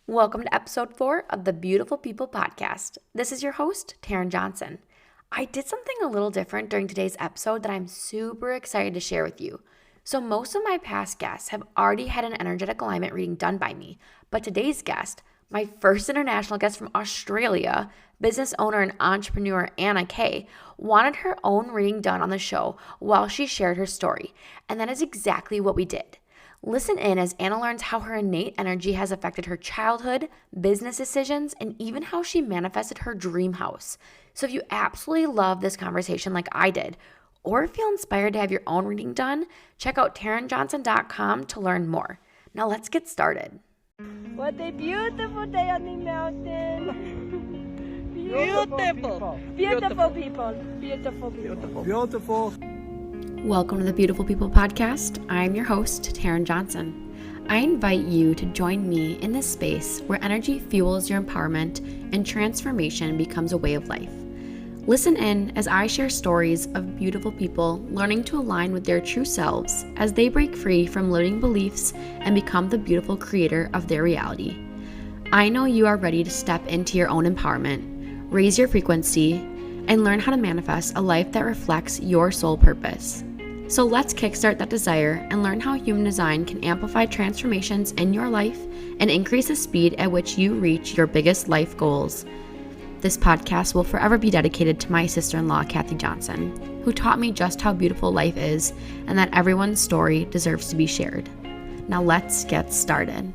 Welcome to episode 4 of the Beautiful People podcast. This is your host, Taryn Johnson. I did something a little different during today's episode that I'm super excited to share with you. So, most of my past guests have already had an energetic alignment reading done by me, but today's guest, my first international guest from Australia, business owner and entrepreneur Anna K, wanted her own reading done on the show while she shared her story, and that is exactly what we did. Listen in as Anna learns how her innate energy has affected her childhood, business decisions, and even how she manifested her dream house. So if you absolutely love this conversation like I did, or feel inspired to have your own reading done, check out TarynJohnson.com to learn more. Now let's get started. What a beautiful day on the mountain. Beautiful. Beautiful people. Beautiful people. Beautiful. Welcome to the Beautiful People podcast. I'm your host, Taryn Johnson. I invite you to join me in this space where energy fuels your empowerment and transformation becomes a way of life. Listen in as I share stories of beautiful people learning to align with their true selves as they break free from limiting beliefs and become the beautiful creator of their reality. I know you are ready to step into your own empowerment, raise your frequency, and learn how to manifest a life that reflects your soul purpose. So let's kickstart that desire and learn how human design can amplify transformations in your life and increase the speed at which you reach your biggest life goals. This podcast will forever be dedicated to my sister-in-law, Kathy Johnson, who taught me just how beautiful life is and that everyone's story deserves to be shared. Now let's get started.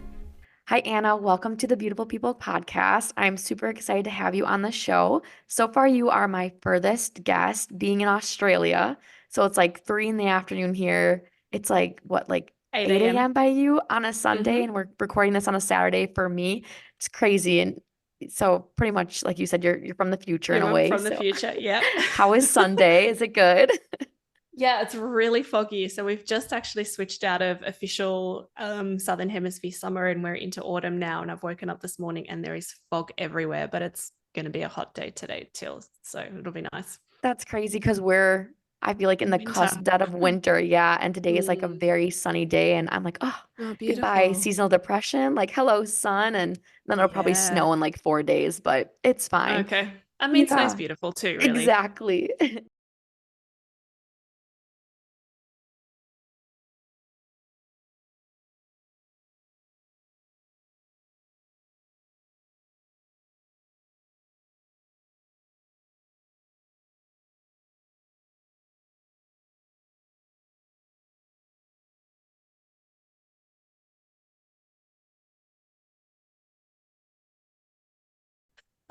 Hi, Anna. Welcome to the Beautiful People podcast. I'm super excited to have you on the show. So far, you are my furthest guest being in Australia. So it's like 3 in the afternoon here. It's like, what, like 8 8 a.m. a.m. by you on a Sunday, and we're recording this on a Saturday for me. It's crazy. And so pretty much, like you said, you're from the future in a way. From the So future. Yep. how is Sunday? Is it good? Yeah, it's really foggy. So we've just actually switched out of official Southern Hemisphere summer and we're into autumn now. And I've woken up this morning and there is fog everywhere, but it's going to be a hot day today till. So it'll be nice. That's crazy because I feel like in the Winter. dead of winter, yeah. And today is like a Mm. very sunny day, and I'm like, oh, Oh, goodbye, beautiful. seasonal depression. Like, hello, sun. And then it'll probably Yeah. snow in like 4 days, but it's fine. Okay. I mean, snow's Yeah, beautiful too, really. exactly.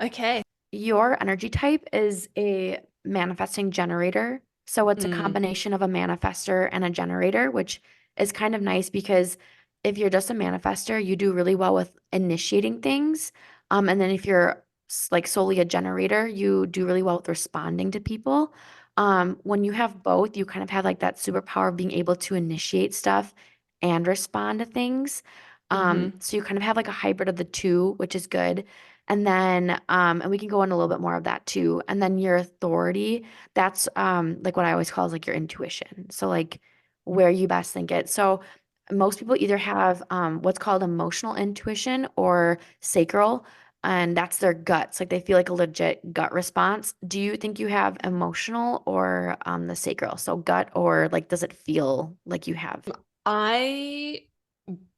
Okay. Your energy type is a manifesting generator. So it's a Mm. combination of a manifester and a generator, which is kind of nice because if you're just a manifester, you do really well with initiating things. And then if you're like solely a generator, you do really well with responding to people. When you have both, you kind of have like that superpower of being able to initiate stuff and respond to things. Mm-hmm. So you kind of have like a hybrid of the two, which is good. And then, and we can go into a little bit more of that too. And then your authority, that's like what I always call is like your intuition. So like where you best think it. So most people either have what's called emotional intuition or sacral, and that's their guts. Like they feel like a legit gut response. Do you think you have emotional or the sacral? So gut, or like does it feel like you have? I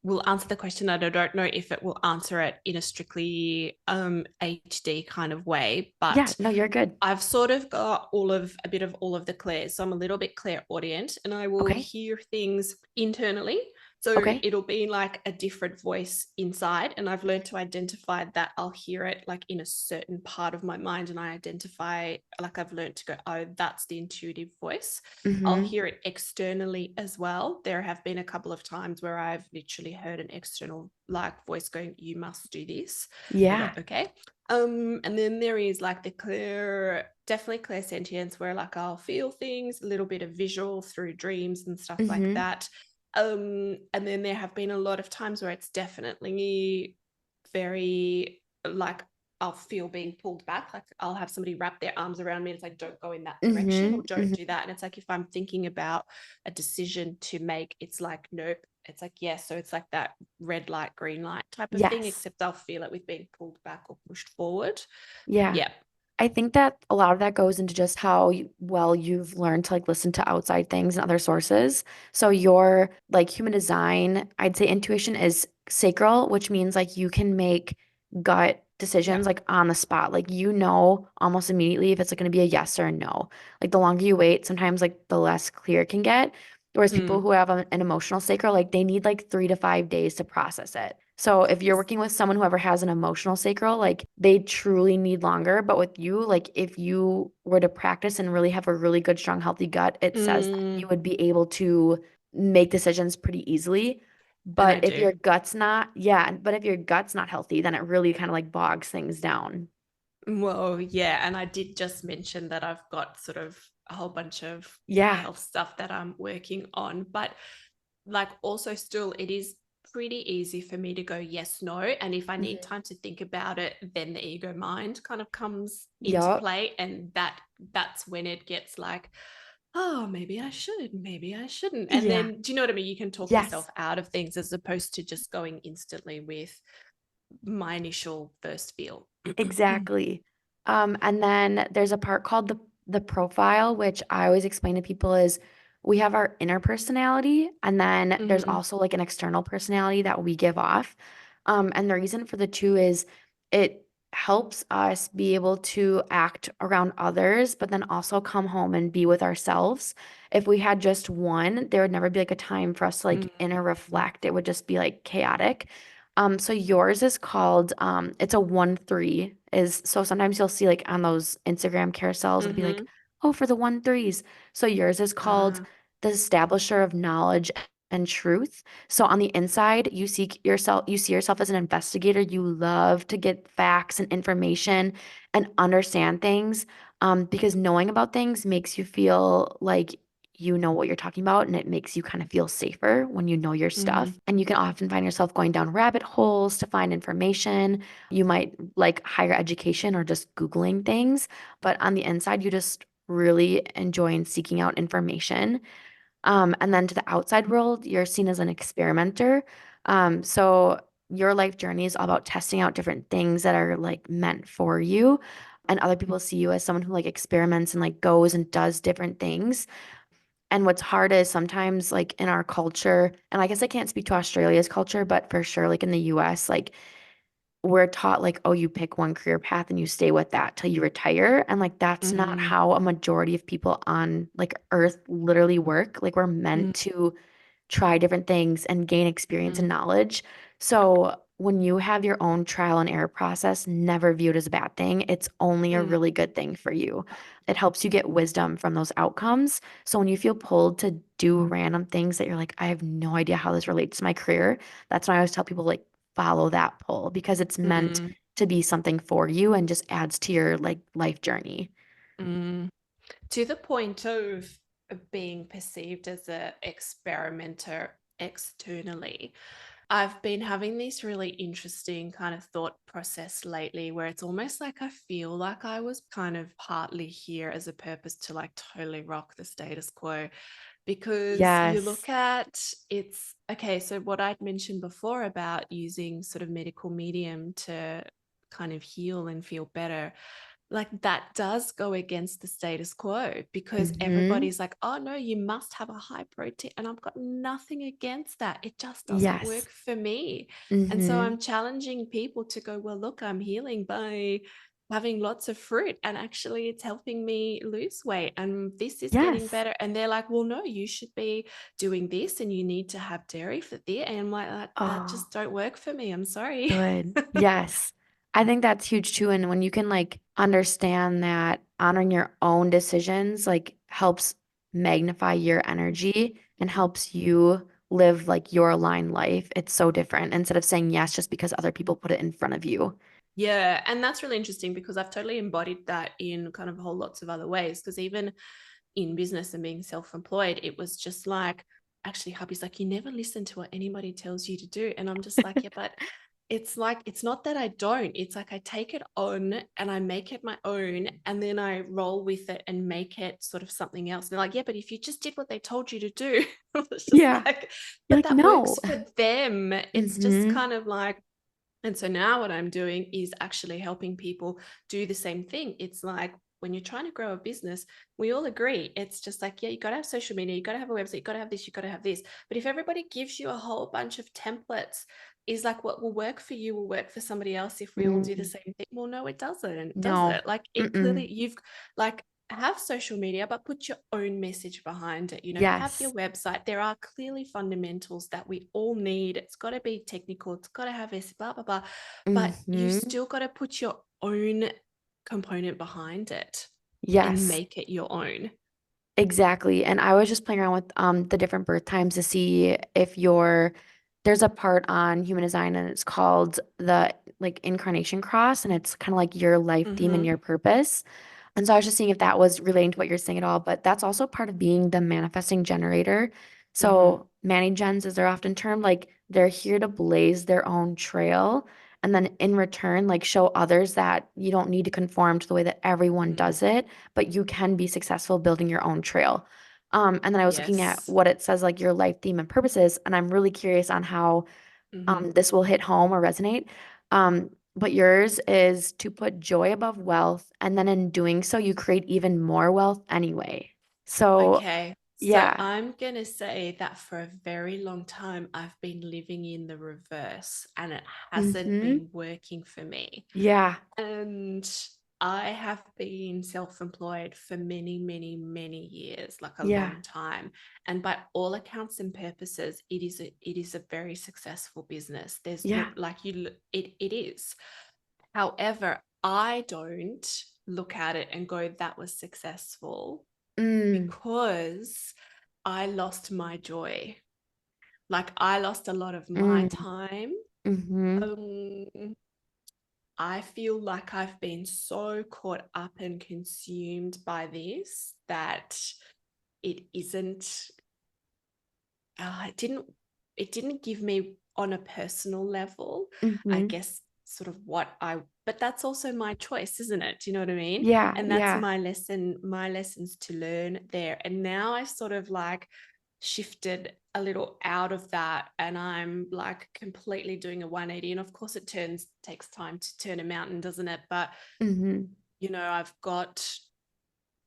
will answer the question. I don't know if it will answer it in a strictly HD kind of way, Yeah, but no, you're good. I've sort of got a bit of all of the clairs. So I'm a little bit clairaudient and I will Okay. hear things internally. So Okay. it'll be like a different voice inside. And I've learned to identify that I'll hear it like in a certain part of my mind. And I identify, like I've learned to go, oh, that's the intuitive voice. I'll Mm-hmm. hear it externally as well. There have been a couple of times where I've literally heard an external like voice going, you must do this. I go, Yeah. okay. And then there is like definitely clear sentience where like I'll feel things, a little bit of visual through dreams and stuff like Mm-hmm. that. And then there have been a lot of times where it's definitely very like I'll feel being pulled back. Like I'll have somebody wrap their arms around me. And it's like, don't go in that direction or don't do that. And it's like, if I'm thinking about a decision to make, it's like, nope. It's like, yes. So it's like that red light, green light type of thing, Yes. except I'll feel it with being pulled back or pushed forward. Yeah. Yeah. I think that a lot of that goes into just how well you've learned to like listen to outside things and other sources. So your like human design, I'd say intuition is sacral, which means like you can make gut Yeah. decisions like on the spot. Like you know almost immediately if it's like going to be a yes or a no. Like the longer you wait, sometimes like the less clear it can get. Whereas people Mm. who have an emotional sacral, like they need like 3 to 5 days to process it. So if you're Yes. working with someone who ever has an emotional sacral, like they truly need longer. But with you, like if you were to practice and really have a really good, strong, healthy gut, it says that you Mm. would be able to make decisions pretty easily. And I But if do. your gut's not, yeah, but if your gut's not healthy, then it really kind of like bogs things down. Well, yeah. And I did just mention that I've got sort of a whole bunch of Yeah. health stuff that I'm working on, but like also still it is pretty easy for me to go yes, no. And if I need Mhm. time to think about it, then the ego mind kind of comes into Yup. play. And that's when it gets like, oh, maybe I should, maybe I shouldn't. And Yeah. then do you know what I mean? You can talk yourself Yes. out of things as opposed to just going instantly with my initial first feel. Exactly. And then there's a part called the profile, which I always explain to people is we have our inner personality, and then there's Mm-hmm. also like an external personality that we give off. And the reason for the two is it helps us be able to act around others, but then also come home and be with ourselves. If we had just one, there would never be like a time for us to like inner Mm-hmm. reflect. It would just be like chaotic. So yours is called it's a 1-3 is so sometimes you'll see like on those Instagram carousels it'll be like, Mm-hmm. oh, for the 1-3s. So yours is called the establisher of knowledge and truth. So on the inside, you see yourself as an investigator. You love to get facts and information and understand things because knowing about things makes you feel like you know what you're talking about and it makes you kind of feel safer when you know your Mm-hmm. stuff. And you can often find yourself going down rabbit holes to find information. You might like higher education or just Googling things, but on the inside, you just really enjoy seeking out information. And then to the outside world, you're seen as an experimenter. So your life journey is all about testing out different things that are like meant for you. And other people see you as someone who like experiments and like goes and does different things. And what's hard is sometimes like in our culture, and I guess I can't speak to Australia's culture, but for sure, like in the US, like we're taught like, oh, you pick one career path and you stay with that till you retire. And like that's not Mm-hmm. how a majority of people on like earth literally work. Like we're Mm-hmm. meant to try different things and gain experience and knowledge. So when you have your own trial and error process, never view it as a bad thing. It's only a Mm-hmm. really good thing for you. It helps you get wisdom from those outcomes. So when you feel pulled to do random things that you're like, I have no idea how this relates to my career, that's when I always tell people like follow that pull because it's meant Mm-hmm. to be something for you and just adds to your like life journey. Mm. To the point of being perceived as a experimenter externally, I've been having this really interesting kind of thought process lately where it's almost like I feel like I was kind of partly here as a purpose to like totally rock the status quo, because you Yes. look at it's okay. So what I'd mentioned before about using sort of medical medium to kind of heal and feel better, like that does go against the status quo because Mm-hmm. everybody's like, oh no, you must have a high protein. And I've got nothing against that. It just doesn't Yes. work for me. And so Mm-hmm. I'm challenging people to go, well, look, I'm healing by having lots of fruit and actually it's helping me lose weight and this is getting Yes. better. And they're like, well, no, you should be doing this and you need to have dairy for this. And I'm like, that Oh. just don't work for me. I'm sorry. Good. Yes. I think that's huge too. And when you can like understand that honoring your own decisions like helps magnify your energy and helps you live like your aligned life, it's so different instead of saying yes just because other people put it in front of you. Yeah, and that's really interesting because I've totally embodied that in kind of whole lots of other ways. Because even in business and being self-employed, it was just like, actually, hubby's like, you never listen to what anybody tells you to do. And I'm just like, yeah, but it's like, it's not that I don't, it's like I take it on and I make it my own, and then I roll with it and make it sort of something else. And they're like, yeah, but if you just did what they told you to do, it's just Yeah. like, You're but like, that no. works for them. It's just Mm-hmm. kind of like, and so now what I'm doing is actually helping people do the same thing. It's like, when you're trying to grow a business, we all agree. It's just like, yeah, you got to have social media, you got to have a website, you got to have this, you got to have this. But if everybody gives you a whole bunch of templates, is like, what will work for you will work for somebody else if we all do the Mm, same thing. Well, no, it doesn't, does no. it? Like, it Mm-mm. clearly, you've like, have social media, but put your own message behind it. Have your Yes. website. There are clearly fundamentals that we all need. It's got to be technical. It's got to have this, blah, blah, blah. But you Mm-hmm. still got to put your own component behind it and Yes. make it your own. Exactly. And I was just playing around with the different birth times to see if there's a part on human design and it's called the like incarnation cross, and it's kind of like your life theme and Mm-hmm. your purpose. And so I was just seeing if that was relating to what you're saying at all, but that's also part of being the manifesting generator. Mm-hmm. So gens, as they're often termed, like they're here to blaze their own trail. And then in return, like show others that you don't need to conform to the way that everyone Mm. does it, but you can be successful building your own trail. And then I was looking at Yes. what it says, like your life theme and purposes, and I'm really curious on how Mm-hmm. this will hit home or resonate. But yours is to put joy above wealth, and then in doing so, you create even more wealth anyway. So, Okay. So yeah. I'm going to say that for a very long time, I've been living in the reverse and it hasn't Mm-hmm. been working for me. Yeah. And I have been self-employed for many, many, many years, like a Yeah. long time. And by all accounts and purposes, it is a very successful business. There's no Yeah. like you it is. However, I don't look at it and go, that was successful, Mm. because I lost my joy. Like, I lost a lot of my Mm. time. Mm-hmm. Um, I feel like I've been so caught up and consumed by this that it isn't, it didn't give me on a personal level, I Mm-hmm. guess, sort of but that's also my choice, isn't it? Do you know what I mean? Yeah. And that's Yeah. my lessons to learn there. And now I sort of like shifted a little out of that, and I'm like completely doing a 180. And of course it takes time to turn a mountain, doesn't it? But Mm-hmm. I've got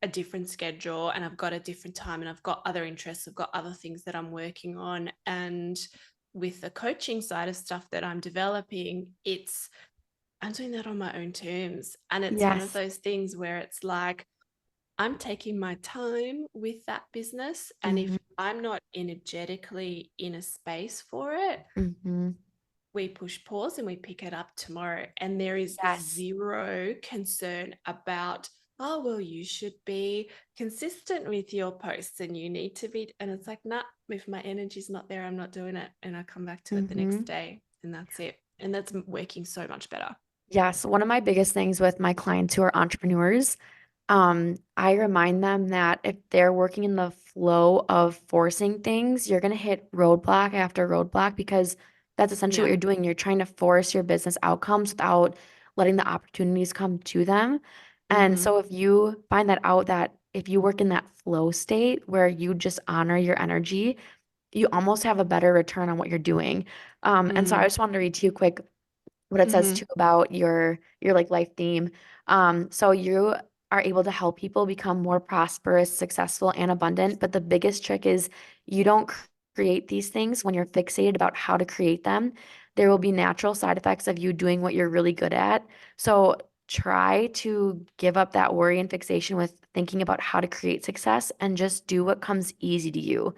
a different schedule and I've got a different time and I've got other interests, I've got other things that I'm working on. And with the coaching side of stuff that I'm developing, I'm doing that on my own terms. And it's one of Yes. those things where it's like, I'm taking my time with that business. And Mm-hmm. if I'm not energetically in a space for it, Mm-hmm. we push pause and we pick it up tomorrow. And there is Yes. zero concern about, oh, well, you should be consistent with your posts and you need to be. And it's like, nah, if my energy's not there, I'm not doing it. And I come back to it the next Mm-hmm. day and that's it. And that's working so much better. Yes. One of my biggest things with my clients who are entrepreneurs, I remind them that if they're working in the flow of forcing things, you're going to hit roadblock after roadblock because that's essentially what Yeah. you're doing. You're trying to force your business outcomes without letting the opportunities come to them. And Mm-hmm. so if you find that out, that if you work in that flow state where you just honor your energy, you almost have a better return on what you're doing. And so I Mm-hmm. just wanted to read to you quick what it says Mm-hmm. too about your like life theme. So you are able to help people become more prosperous, successful, and abundant. But the biggest trick is you don't create these things when you're fixated about how to create them. There will be natural side effects of you doing what you're really good at. So try to give up that worry and fixation with thinking about how to create success and just do what comes easy to you.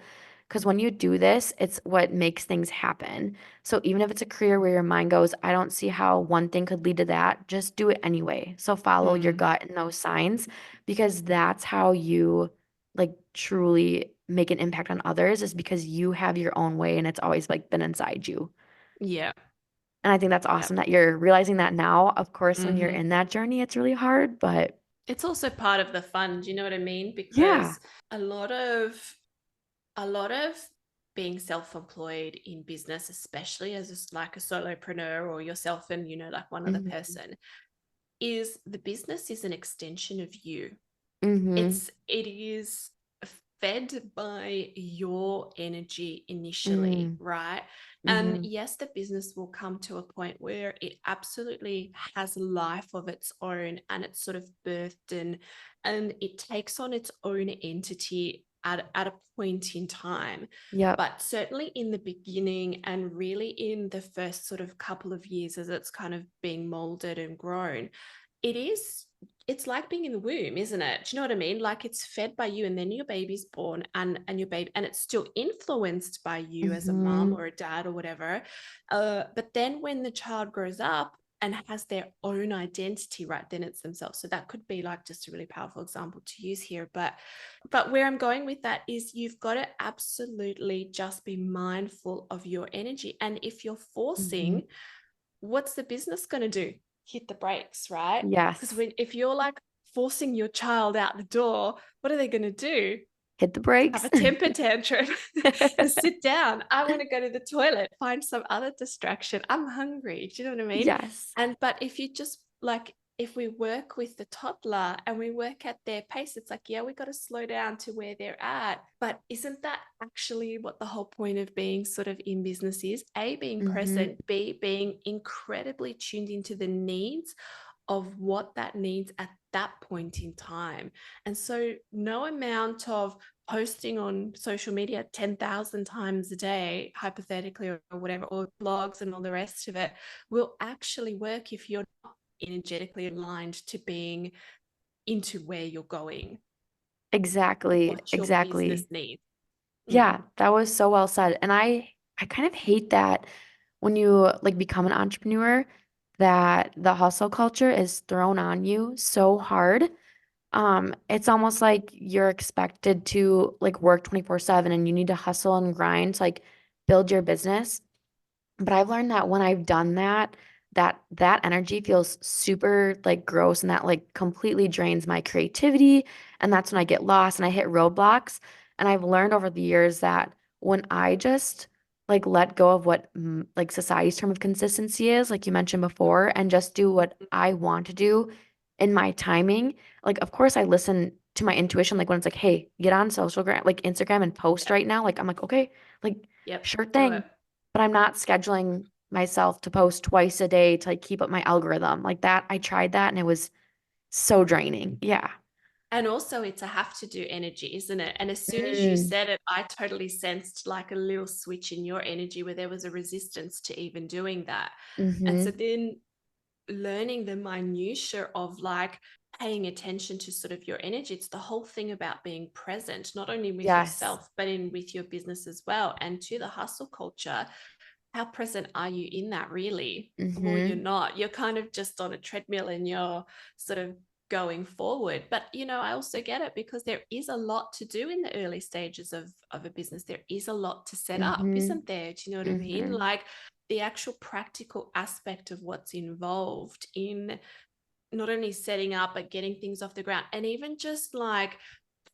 Because when you do this, it's what makes things happen. So even if it's a career where your mind goes, I don't see how one thing could lead to that, just do it anyway. So follow your Mm. gut and those signs because that's how you like truly make an impact on others is because you have your own way and it's always like been inside you. Yeah. And I think that's Yeah. awesome that you're realizing that now. Of course, when you're Mm-hmm. in that journey, it's really hard, but It's also part of the fun. Do you know what I mean? yeah. Because a lot of a lot of being self-employed in business, especially as like a solopreneur or yourself and, like one other Mm-hmm. person, is the business is an extension of you. Mm-hmm. It is fed by your energy initially, Mm-hmm. right? And Mm-hmm. yes, the business will come to a point where it absolutely has a life of its own, and it's sort of birthed and it takes on its own entity at a point in time. Yep. But certainly in the beginning and really in the first sort of couple of years as it's kind of being molded and grown, it is it's like being in the womb, isn't it? Do you know what I mean? Like it's fed by you, and then your baby's born, and your baby, and it's still influenced by you as a mom Mm-hmm. or a dad or whatever. But then when the child grows up and has their own identity, right, then it's themselves. So that could be like just a really powerful example to use here. But where I'm going with that is you've got to absolutely just be mindful of your energy. And if you're Mm-hmm. forcing, what's the business going to do? Hit the brakes, right? Because Yes. if you're like forcing your child out the door, what are they going to do? Hit the Have brakes. a temper tantrum and sit down. I want to go to the toilet, find some other distraction. I'm hungry. Do you know what I mean? Yes. But if you just like, if we work with the toddler and we work at their pace, it's like, yeah, we got to slow down to where they're at. But isn't that actually what the whole point of being sort of in business is? A, being Mm-hmm. present, B, being incredibly tuned into the needs of what that needs at that point in time. And so no amount of posting on social media 10,000 times a day, hypothetically, or whatever, or blogs and all the rest of it, will actually work if you're not energetically aligned to being into where you're going, Exactly. what your business Exactly. needs. Yeah, Mm. that was so well said. And I kind of hate that when you like become an entrepreneur, that the hustle culture is thrown on you so hard. It's almost like you're expected to like work 24/7 and you need to hustle and grind to like build your business. But I've learned that when I've done that, that energy feels super like gross, and that like completely drains my creativity. And that's when I get lost and I hit roadblocks. And I've learned over the years that when I just like let go of what like society's term of consistency is, like you mentioned before, and just do what I want to do in my timing. Like, of course, I listen to my intuition. Like when it's like, hey, get on like Instagram and post Yep. right now. Like I'm like, okay, like Yep. sure Do it. thing, but I'm not scheduling myself to post twice a day to like keep up my algorithm. Like that, I tried that and it was so draining. Yeah. And also, it's a have to do energy, isn't it? And as soon as you Mm, said it, I totally sensed like a little switch in your energy where there was a resistance to even doing that. And so mm-hmm. then learning the minutia of like paying attention to sort of your energy. It's the whole thing about being present, not only with Yes. yourself, but in with your business as well. And to the hustle culture, how present are you in that really? Well, you're Mm-hmm. not. You're kind of just on a treadmill and you're sort of going forward. But I also get it because there is a lot to do in the early stages of a business. There is a lot to set up, Mm-hmm. isn't there? Do you know what I mean? Mm-hmm. Like the actual practical aspect of what's involved in not only setting up but getting things off the ground, and even just like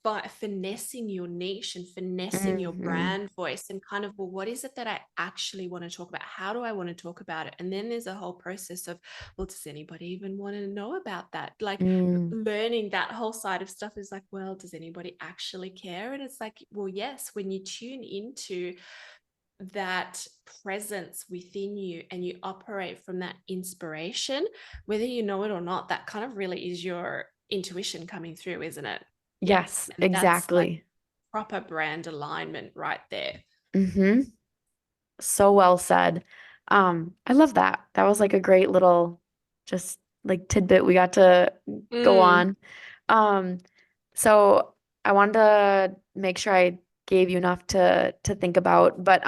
by finessing your niche and finessing your Mm-hmm. brand voice and kind of, well, what is it that I actually want to talk about? How do I want to talk about it? And then there's a whole process of, well, does anybody even want to know about that? Like Mm. learning that whole side of stuff is like, well, does anybody actually care? And it's like, well, yes, when you tune into that presence within you and you operate from that inspiration, whether you know it or not, that kind of really is your intuition coming through, isn't it? Yeah. Yes, And that's like exactly. proper brand alignment right there. Mm-hmm. So well said. I love that. That was like a great little just like tidbit we got to go Mm, on. Um, so I wanted to make sure I gave you enough to think about, but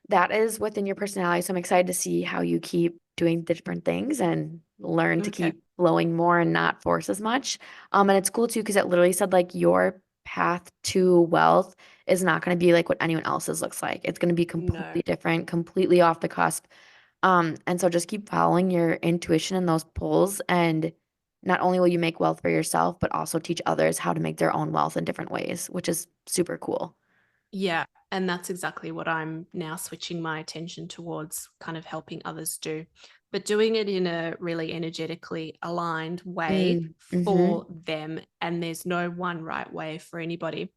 that is within your personality. So I'm excited to see how you keep doing the different things and learn to okay. keep flowing more and not force as much. And it's cool too because it literally said like your path to wealth is not going to be like what anyone else's looks like. It's going to be No. completely different, completely off the cusp. And so just keep following your intuition and those pulls, and not only will you make wealth for yourself, but also teach others how to make their own wealth in different ways, which is super cool. Yeah. And that's exactly what I'm now switching my attention towards, kind of helping others do, but doing it in a really energetically aligned way Mm-hmm. for them. And there's no one right way for anybody.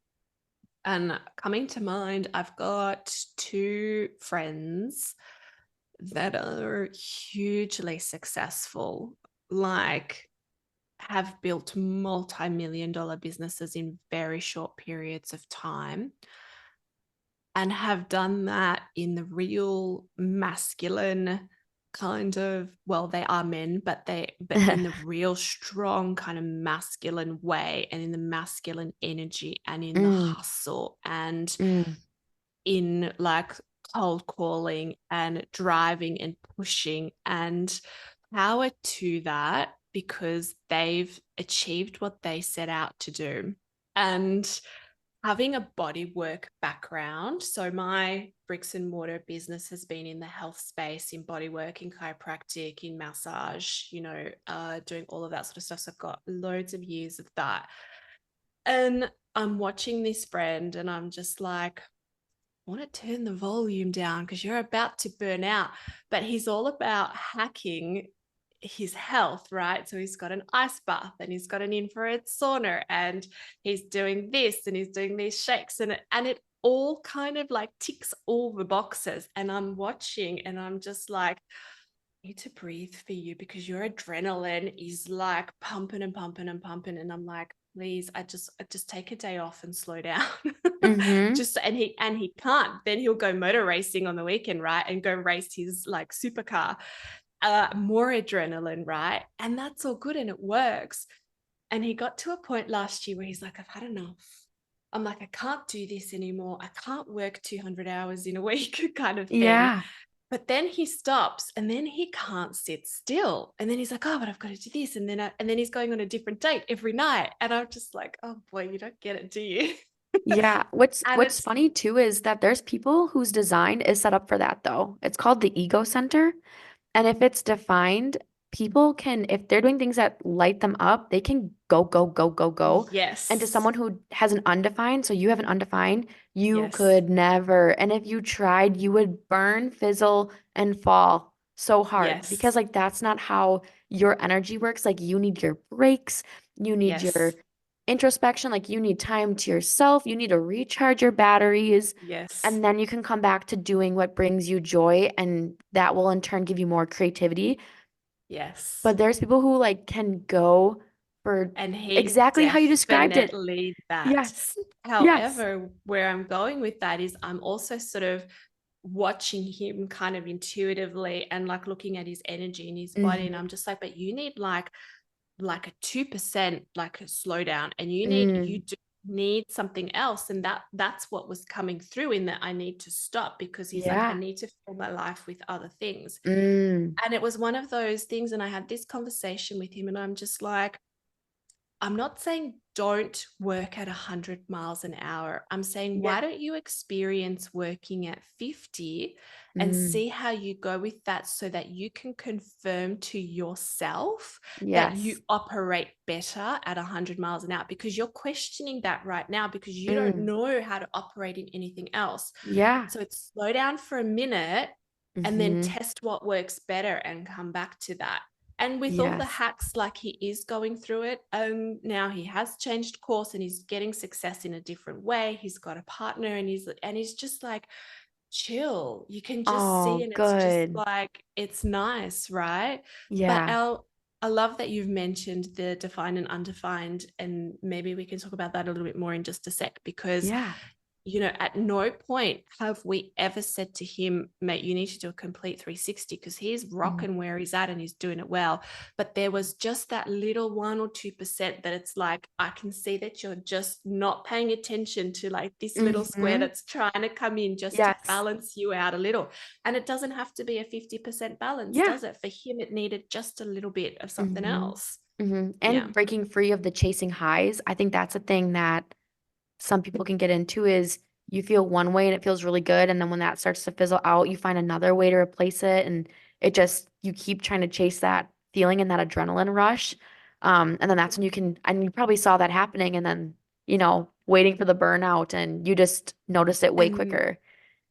And coming to mind, I've got two friends that are hugely successful, like have built multi-million dollar businesses in very short periods of time, and have done that in the real masculine kind of, well, they are men, but in the real strong kind of masculine way, and in the masculine energy, and in the Mm, hustle, and mm. in like cold calling and driving and pushing, and power to that, because they've achieved what they set out to do. And having a body work background, so my bricks and mortar business has been in the health space, in body work, in chiropractic, in massage, doing all of that sort of stuff. So I've got loads of years of that. And I'm watching this friend and I'm just like, I want to turn the volume down because you're about to burn out. But he's all about hacking his health, right? So he's got an ice bath and he's got an infrared sauna and he's doing this and he's doing these shakes, and it all kind of like ticks all the boxes. And I'm watching and I'm just like, I need to breathe for you because your adrenaline is like pumping and pumping and pumping. And I'm like, please, I just take a day off and slow down. Mm-hmm. Just and he can't. Then he'll go motor racing on the weekend, right? And go race his like supercar. More adrenaline, right? And that's all good and it works. And he got to a point last year where he's like, I've had enough. I'm like, I can't do this anymore. I can't work 200 hours in a week kind of thing. Yeah. But then he stops and then he can't sit still. And then he's like, oh, but I've got to do this. And then he's going on a different date every night. And I'm just like, oh boy, you don't get it, do you? Yeah. What's And what's it's, funny too is that there's people whose design is set up for that though. It's called the ego center. And if it's defined, people can, if they're doing things that light them up, they can go, go, go, go, go. And to yes, someone who has an undefined, so you have an undefined, you yes, could never. And if you tried, you would burn, fizzle, and fall so hard because, yes, like, that's not how your energy works. Like, you need your breaks, you need your yes, introspection, like, you need time to yourself, you need to recharge your batteries. yes, And then you can come back to doing what brings you joy, and that will in turn give you more creativity. yes. But there's people who like can go for And he's exactly how you described it. definitely that. Yes. Yes. However, where I'm going with that is I'm also sort of watching him kind of intuitively and like looking at his energy in his body. And Hmm. I'm just like, but you need like a 2% like a slowdown, and you Mm. do need something else. And that's what was coming through, in that I need to stop, because he's like, I Yeah. need to fill my life with other things. Mm. And it was one of those things. And I had this conversation with him and I'm just like, I'm not saying don't work at 100 miles an hour. I'm saying, Yeah. why don't you experience working at 50 and Mm. see how you go with that, so that you can confirm to yourself that you Yes. operate better at 100 miles an hour, because you're questioning that right now because you don't Mm. know how to operate in anything else. Yeah. So it's slow down for a minute and then Hmm. test what works better and come back to that. And with all the Yes. hacks, like he is going through it, now he has changed course and he's getting success in a different way. He's got a partner and he's just like, chill. You can just see, Oh, and it's just good. like, it's nice, right? But Yeah. I love that you've mentioned the defined and undefined, and maybe we can talk about that a little bit more in just a sec, because Yeah. at no point have we ever said to him, mate, you need to do a complete 360, because he's Mm. rocking where he's at and he's doing it well. But there was just that little 1 or 2% that it's like, I can see that you're just not paying attention to like this little square Hmm. that's trying to come in just to Yes. balance you out a little. And it doesn't have to be a 50% balance, Yeah. does it? For him, it needed just a little bit of something Hmm. else. Hmm. Yeah. And breaking free of the chasing highs. I think that's a thing that some people can get into is you feel one way and it feels really good. And then when that starts to fizzle out, you find another way to replace it. And it just, you keep trying to chase that feeling and that adrenaline rush. And then that's when you can, and you probably saw that happening. And then waiting for the burnout, and you just noticed it way And quicker.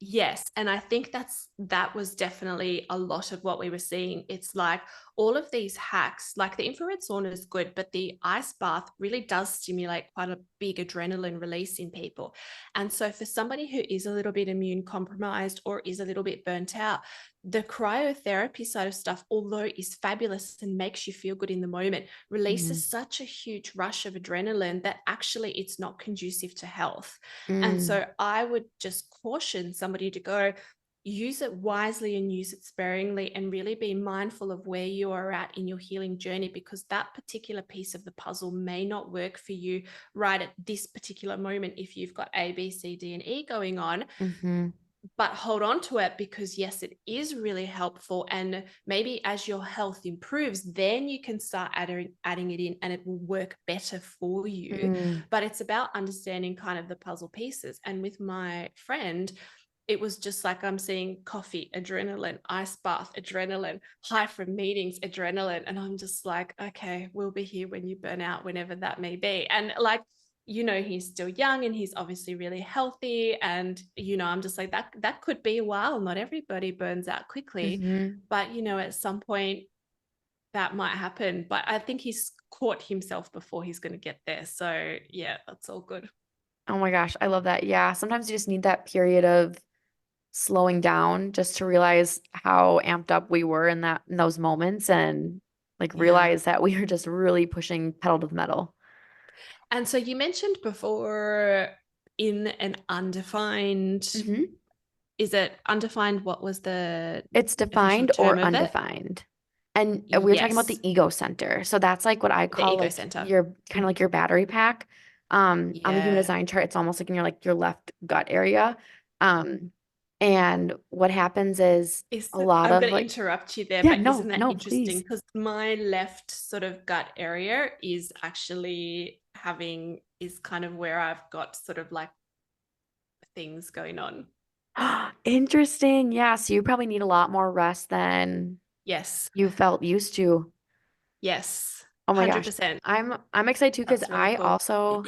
yes, and I think that was definitely a lot of what we were seeing. It's like all of these hacks, like the infrared sauna is good, but the ice bath really does stimulate quite a big adrenaline release in people. And so for somebody who is a little bit immune compromised or is a little bit burnt out, the cryotherapy side of stuff, although is fabulous and makes you feel good in the moment, Mhm. releases such a huge rush of adrenaline that actually it's not conducive to health. And Mm, so I would just caution somebody to go use it wisely and use it sparingly and really be mindful of where you are at in your healing journey, because that particular piece of the puzzle may not work for you right at this particular moment if you've got A, B, C, D, and E going on. mhm, But hold on to it, because yes, it is really helpful. And maybe as your health improves, then you can start adding it in and it will work better for you. mm. But it's about understanding kind of the puzzle pieces. And with my friend, it was just like I'm seeing coffee, adrenaline, ice bath, adrenaline, high from meetings, adrenaline. And I'm just like, okay, we'll be here when you burn out, whenever that may be. And like, he's still young and he's obviously really healthy. And, I'm just like, that could be a while. Not everybody burns out quickly, Mhm. but, at some point that might happen. But I think he's caught himself before he's going to get there. So yeah, that's all good. Oh my gosh, I love that. Yeah, sometimes you just need that period of slowing down just to realize how amped up we were in those moments, and like Yeah. realize that we were just really pushing pedal to the metal. And so you mentioned before in an undefined, Hmm. is it undefined? What was the It's official defined term or of it? undefined. And we were talking about Yes, the ego center. So that's like what I the call ego like center. your kind of like your battery pack. On the human Yeah. design chart, it's almost like in your left gut area. Um, and what happens is a lot I'm of going to like, interrupt you there, yeah, but isn't no, that no, interesting? please. Because my left sort of gut area is actually is kind of where I've got sort of like things going on. Interesting. Yeah, so you probably need a lot more rest than Yes. you felt used to. Yes. Oh my gosh. 100%. I'm excited too because That's really I cool. also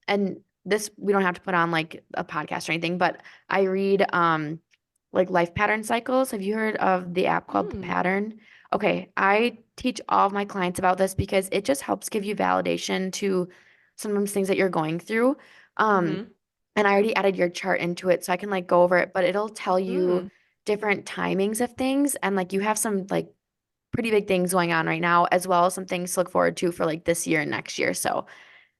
and this we don't have to put on like a podcast or anything, but I read like life pattern cycles. Have you heard of the app called The Mm. Pattern? Okay, I teach all of my clients about this because it just helps give you validation to sometimes things that you're going through. Um Mm-hmm. and I already added your chart into it so I can like go over it, but it'll tell you Mm. different timings of things, and like you have some like pretty big things going on right now, as well as some things to look forward to for like this year and next year. So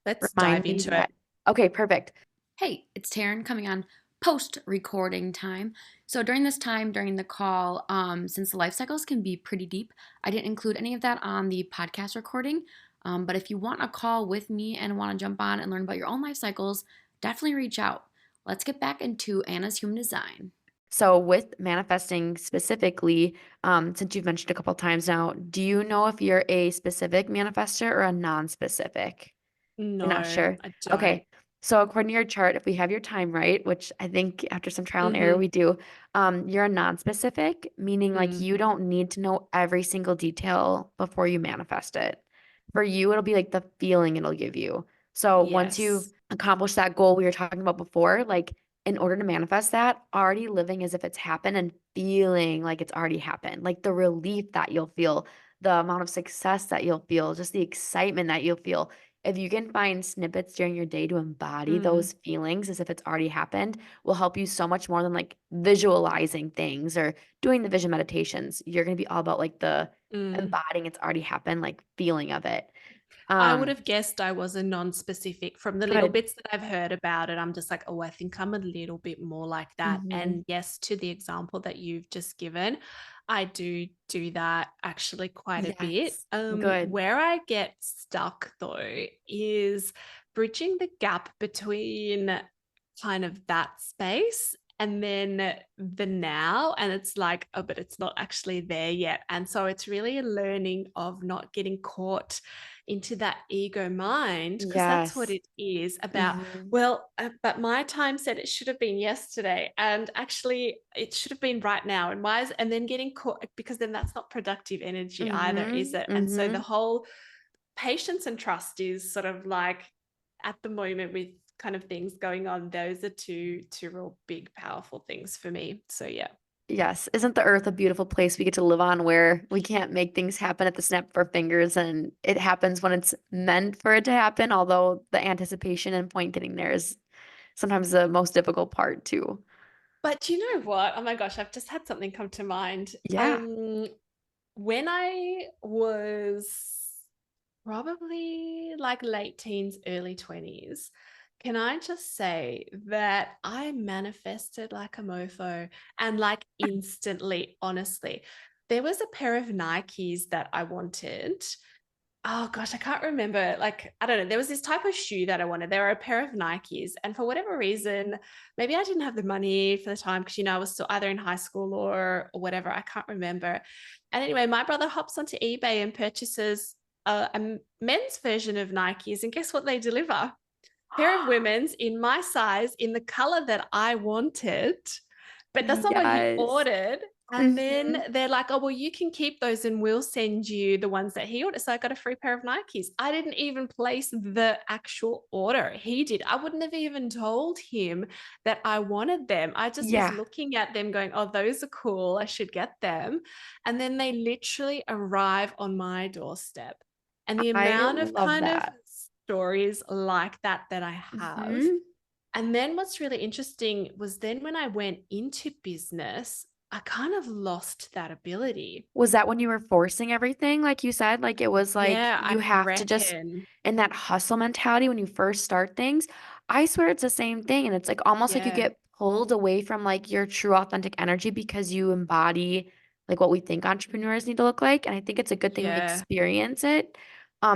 Let's remind dive me into it. that. Okay, perfect. Hey, it's Taryn coming on post recording time. So during this time, during the call, since the life cycles can be pretty deep, I didn't include any of that on the podcast recording. But if you want a call with me and want to jump on and learn about your own life cycles, definitely reach out. Let's get back into Anna's human design. So with manifesting specifically, since you've mentioned a couple times now, do you know if you're a specific manifester or a non-specific? You're not No, sure. I don't. Okay. So according to your chart, if we have your time right, which I think after some trial and error Mm-hmm. we do, you're a non-specific, meaning like Mm. you don't need to know every single detail before you manifest it. For you, it'll be like the feeling it'll give you. So once you Yes. accomplish that goal we were talking about before, like in order to manifest that, already living as if it's happened and feeling like it's already happened, like the relief that you'll feel, the amount of success that you'll feel, just the excitement that you'll feel. If you can find snippets during your day to embody Mm. those feelings as if it's already happened, will help you so much more than like visualizing things or doing the vision meditations. You're going to be all about like the Mm. embodying it's already happened, like feeling of it. I would Um, have guessed I was a non-specific from the little good. bits that I've heard about it. I'm just like, oh, I think I'm a little bit more like that. Hmm. And yes, to the example that you've just given, I do that actually quite a bit. Yes. Good. Where I get stuck though is bridging the gap between kind of that space and then the now. And it's like, oh, but it's not actually there yet. And so it's really a learning of not getting caught into that ego mind, because that's what Yes. it is about. Hmm. Well, but my time said it should have been yesterday, and actually it should have been right now. And why is, and then getting caught, because then that's not productive energy either, is Hmm. it? And so the Hmm. whole patience and trust is sort of like at the moment with kind of things going on, those are two real big, powerful things for me. So yeah. Yes. Isn't the earth a beautiful place we get to live on where we can't make things happen at the snap of our fingers and it happens when it's meant for it to happen, although the anticipation and point getting there is sometimes the most difficult part too. But you know what? Oh my gosh, I've just had something come to mind. Yeah. When I was probably like late teens, early 20s, can I just say that I manifested like a mofo and like instantly, honestly. There was a pair of Nikes that I wanted. Oh gosh, I can't remember. Like, I don't know. There was this type of shoe that I wanted. There were a pair of Nikes. And for whatever reason, maybe I didn't have the money for the time because, I was still either in high school or whatever. I can't remember. And anyway, my brother hops onto eBay and purchases a men's version of Nikes. And guess what they deliver? Pair of women's in my size, in the color that I wanted, but that's not what he Yes. ordered. And then Mhm. they're like, oh, well, you can keep those and we'll send you the ones that he ordered. So I got a free pair of Nikes. I didn't even place the actual order. He did. I wouldn't have even told him that I wanted them. I just was Yeah. looking at them going, oh, those are cool. I should get them. And then they literally arrive on my doorstep. And the I amount of love kind of that. stories like that I have. Mhm. And then what's really interesting was then when I went into business, I kind of lost that ability. Was that when you were forcing everything, like you said? Like it was like Yeah, I you have to just reckon. in that hustle mentality when you first start things. I swear it's the same thing. And it's like almost like you Yeah. get pulled away from like your true authentic energy because you embody like what we think entrepreneurs need to look like. And I think it's a good thing we Yeah. experience it.